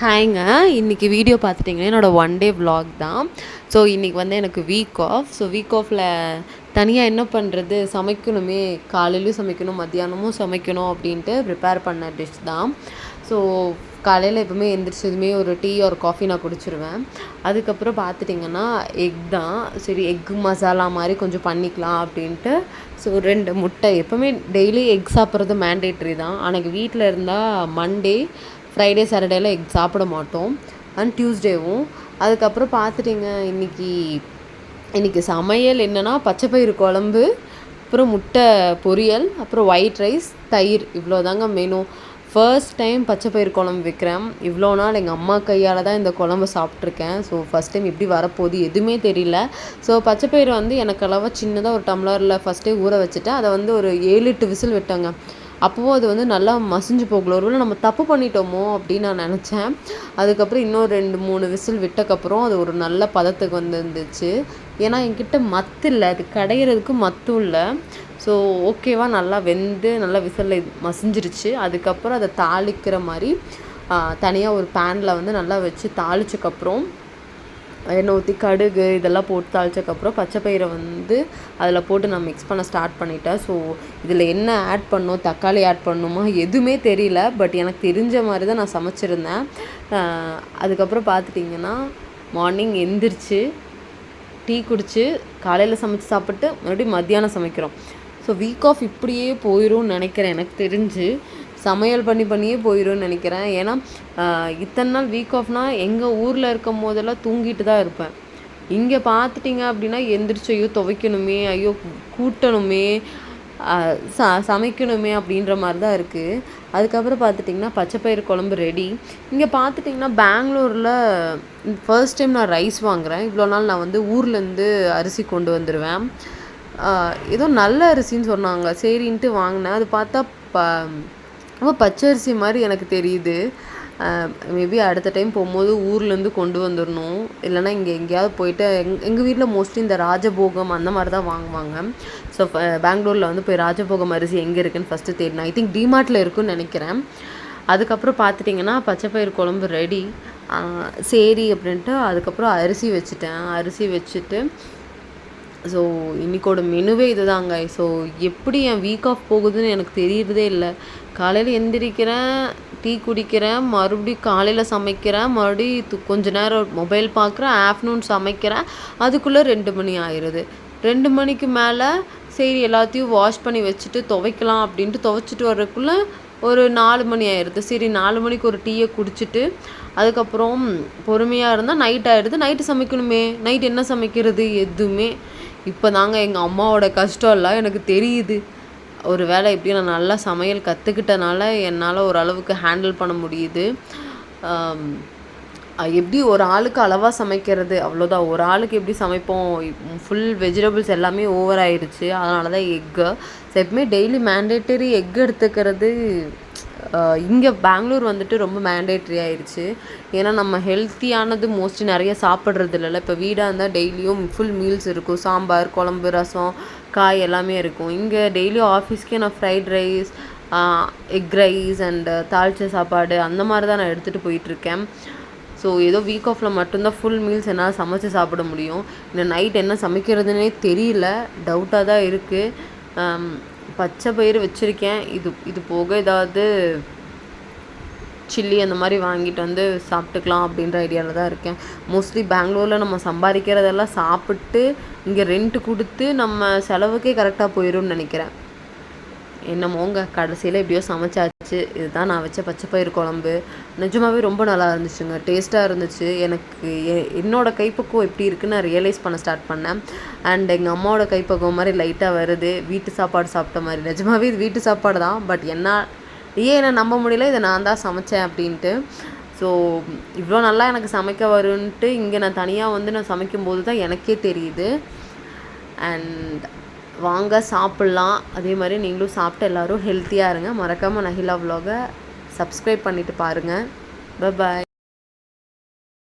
ஹாய்ங்க. இன்றைக்கி வீடியோ பார்த்துட்டிங்கன்னா என்னோடய ஒன் டே vlog தான். ஸோ இன்றைக்கி வந்து எனக்கு வீக் ஆஃப். ஸோ வீக் ஆஃபில் தனியாக என்ன பண்ணுறது, சமைக்கணுமே, காலையிலையும் சமைக்கணும், மத்தியானமும் சமைக்கணும் அப்படின்ட்டு ப்ரிப்பேர் பண்ண டிஷ் தான். ஸோ காலையில் எப்போவுமே எந்திரிச்சதுமே ஒரு டீ ஒரு காஃபி நான் குடிச்சிருவேன். அதுக்கப்புறம் பார்த்துட்டிங்கன்னா எக் தான். சரி எக் மசாலா மாதிரி கொஞ்சம் பண்ணிக்கலாம் அப்படின்ட்டு ஸோ 2 முட்டை. எப்போவுமே டெய்லி எக் சாப்பிட்றது மேண்டேட்ரி தான். அன்றைக்கி வீட்டில் இருந்தால் மண்டே, ஃப்ரைடே, சாட்டர்டேல எக் சாப்பிட மாட்டோம். அண்ட் டியூஸ்டேவும். அதுக்கப்புறம் பார்த்துட்டிங்க இன்றைக்கி சமையல் என்னென்னா பச்சைப்பயிறு குழம்பு, அப்புறம் முட்டை பொரியல், அப்புறம் ஒயிட் ரைஸ், தயிர், இவ்வளோ தாங்க மெனு. ஃபர்ஸ்ட் டைம் பச்சைப்பயிறு குழம்பு வைக்கிறேன். இவ்வளோ நாள் எங்கள் அம்மா கையால் தான் இந்த குழம்பு சாப்பிட்ருக்கேன். ஸோ ஃபஸ்ட் டைம் எப்படி வரப்போகுது எதுவுமே தெரியல. ஸோ பச்சைப்பயிறு வந்து எனக்கு அளவாக சின்னதாக ஒரு டம்ளரில் ஃபஸ்ட்டே ஊற வச்சுட்டேன். அதை வந்து ஒரு 7-8 விசில் விட்டேங்க. அப்போவும் அது வந்து நல்லா மசிஞ்சு போகல. ஒருவேளை நம்ம தப்பு பண்ணிட்டோமோ அப்படின்னு நான் நினச்சேன். அதுக்கப்புறம் இன்னும் 2-3 விசில் விட்டக்கப்புறம் அது ஒரு நல்ல பதத்துக்கு வந்துருந்துச்சு. ஏன்னா என்கிட்ட மத்து இல்லை, அது கடையிறதுக்கு மத்தும் இல்லை. ஸோ ஓகேவா நல்லா வெந்து நல்லா விசிலில் மசிஞ்சிருச்சு. அதுக்கப்புறம் அதை தாளிக்கிற மாதிரி தனியாக ஒரு பேனில் வந்து நல்லா வச்சு தாளிச்சக்கப்புறம் எண்ணெய் ஊற்றி கடுகு இதெல்லாம் போட்டு தாளிச்சக்கப்புறம் பச்சைப்பயிரை வந்து அதில் போட்டு நான் மிக்ஸ் பண்ண ஸ்டார்ட் பண்ணிட்டேன். ஸோ இதில் என்ன ஆட் பண்ணணும், தக்காளி ஆட் பண்ணணுமா எதுவுமே தெரியல. பட் எனக்கு தெரிஞ்ச மாதிரி தான் நான் சமைச்சிருந்தேன். அதுக்கப்புறம் பார்த்துட்டிங்கன்னா மார்னிங் எந்திரிச்சு டீ குடித்து காலையில் சமைச்சு சாப்பிட்டு மறுபடியும் மத்தியானம் சமைக்கிறோம். ஸோ வீக் ஆஃப் இப்படியே போயிடும்னு நினைக்கிறேன். எனக்கு தெரிஞ்சு சமையல் பண்ணியே போயிடும்னு நினைக்கிறேன். ஏன்னா இத்தனை நாள் வீக் ஆஃப்னால் எங்கள் ஊரில் இருக்கும் போதெல்லாம் தூங்கிட்டு தான் இருப்பேன். இங்கே பார்த்துட்டிங்க அப்படின்னா எந்திரிச்சு ஐயோ துவைக்கணுமே, ஐயோ கூட்டணுமே, சமைக்கணுமே அப்படின்ற மாதிரி தான் இருக்குது. அதுக்கப்புறம் பார்த்துட்டிங்கன்னா பச்சைப்பயிறு குழம்பு ரெடி. இங்கே பார்த்துட்டிங்கன்னா பெங்களூரில் ஃபர்ஸ்ட் டைம் நான் ரைஸ் வாங்குகிறேன். இவ்வளோ நாள் நான் வந்து ஊர்லேருந்து அரிசி கொண்டு வந்துடுவேன். ஏதோ நல்ல அரிசின்னு சொன்னாங்க, சரின்ட்டு வாங்கினேன். அது பார்த்தா ரொம்ப பச்சரிசி மாதிரி எனக்கு தெரியுது. மேபி அடுத்த டைம் போகும்போது ஊர்லேருந்து கொண்டு வந்துடணும். இல்லைனா இங்கே எங்கேயாவது போயிட்டு எங்கள் வீட்டில் மோஸ்ட்லி இந்த ராஜபோகம் அந்த மாதிரி தான் வாங்குவாங்க. ஸோ பெங்களூரில் வந்து போய் ராஜபோகம் அரிசி எங்கே இருக்குதுன்னு ஃபஸ்ட்டு தேடினேன். ஐ திங்க் டிமார்ட்டில் இருக்குன்னு நினைக்கிறேன். அதுக்கப்புறம் பார்த்துட்டிங்கன்னா பச்சைப்பயிறு குழம்பு ரெடி. சரி அப்படின்ட்டு அதுக்கப்புறம் அரிசி வச்சுட்டு ஸோ இன்றைக்கோட மெனுவே இது தாங்க. ஸோ எப்படி என் வீக் ஆஃப் போகுதுன்னு எனக்கு தெரியறதே இல்லை. காலையில் எந்திரிக்கிறேன், டீ குடிக்கிறேன், மறுபடியும் காலையில் சமைக்கிறேன், மறுபடியும் கொஞ்ச நேரம் மொபைல் பார்க்குறேன், ஆஃப்டர்நூன் சமைக்கிறேன். அதுக்குள்ளே 2 மணி ஆயிடுது. 2 மணிக்கு மேலே சரி எல்லாத்தையும் வாஷ் பண்ணி வச்சுட்டு துவைக்கலாம் அப்படின்ட்டு துவைச்சிட்டு வர்றதுக்குள்ளே ஒரு 4 மணி ஆயிடுது. சரி 4 மணிக்கு ஒரு டீயை குடிச்சிட்டு அதுக்கப்புறம் பொறுமையாக இருந்தால் நைட் ஆகிடுது. நைட்டு சமைக்கணுமே, நைட் என்ன சமைக்கிறது எதுவுமே. இப்போ தாங்க எங்கள் அம்மாவோட கஷ்டம் எல்லாம் எனக்கு தெரியுது. ஒரு வேளை எப்படியும் நான் நல்லா சமையல் கற்றுக்கிட்டனால என்னால் ஓரளவுக்கு ஹேண்டில் பண்ண முடியுது. எப்படி ஒரு ஆளுக்கு அளவாக சமைக்கிறது அவ்வளோதான். ஒரு ஆளுக்கு எப்படி சமைப்போம், ஃபுல் வெஜிடபிள்ஸ் எல்லாமே ஓவர் ஆயிடுச்சு. அதனால தான் எக்கு. ஸோ எப்பவுமே டெய்லி மேண்டேட்டரி எக் எடுத்துக்கிறது இங்கே பெங்களூர் வந்துட்டு ரொம்ப மேண்டேட்ரி ஆயிடுச்சு. ஏன்னா நம்ம ஹெல்த்தியானது மோஸ்ட்லி நிறைய சாப்பிட்றது இல்லைல்ல. இப்போ வீடாக இருந்தால் டெய்லியும் ஃபுல் மீல்ஸ் இருக்கும். சாம்பார், குழம்பு, ரசம், காய் எல்லாமே இருக்கும். இங்கே டெய்லியும் ஆஃபீஸ்க்கே நான் fried rice, egg rice and தாளிச்ச சாப்பாடு அந்த மாதிரி தான் நான் எடுத்துகிட்டு போயிட்டுருக்கேன். ஸோ ஏதோ வீக் ஆஃபில் மட்டும்தான் ஃபுல் மீல்ஸ் என்னால் சமைச்சு சாப்பிட முடியும். இந்த நைட் என்ன சமைக்கிறதுனே தெரியல, டவுட்டாக தான் இருக்குது. பச்சை பயிறு வச்சுருக்கேன். இது போக ஏதாவது சில்லி அந்த மாதிரி வாங்கிட்டு வந்து சாப்பிட்டுக்கலாம் அப்படின்ற ஐடியாவில் தான் இருக்கேன். மோஸ்ட்லி பெங்களூரில் நம்ம சம்பாதிக்கிறதெல்லாம் சாப்பிட்டு இங்கே ரெண்ட் கொடுத்து நம்ம செலவுக்கே கரெக்டாக போயிடும்னு நினைக்கிறேன். என்னமோங்க கடைசியில் எப்படியோ சமைச்சாச்சு. இதுதான் நான் வச்ச பச்சைப்பயிறு குழம்பு. நிஜமாகவே ரொம்ப நல்லா இருந்துச்சுங்க, டேஸ்ட்டாக இருந்துச்சு. எனக்கு என்னோடய கைப்பக்குவம் எப்படி இருக்குன்னு நான் ரியலைஸ் பண்ண ஸ்டார்ட் பண்ணேன். அண்ட் எங்கள் அம்மாவோட கைப்பக்குவம் மாதிரி லைட்டாக வருது. வீட்டு சாப்பாடு சாப்பிட்ட மாதிரி. நிஜமாகவே இது வீட்டு சாப்பாடு தான். பட் என்ன நம்ப முடியல, இதை நான் தான் சமைச்சேன் அப்படின்ட்டு. ஸோ இவ்வளோ நல்லா எனக்கு சமைக்க வருன்ட்டு இங்கே நான் தனியாக வந்து நான் சமைக்கும்போது தான் எனக்கே தெரியுது. அண்ட் வாங்க சாப்பிட்லாம். அதே மாதிரி நீங்களும் சாப்பிட்டு எல்லோரும் ஹெல்த்தியாக இருங்க. மறக்காமல் நஹிலா vlog சப்ஸ்கிரைப் பண்ணிவிட்டு பாருங்கள். பாய்.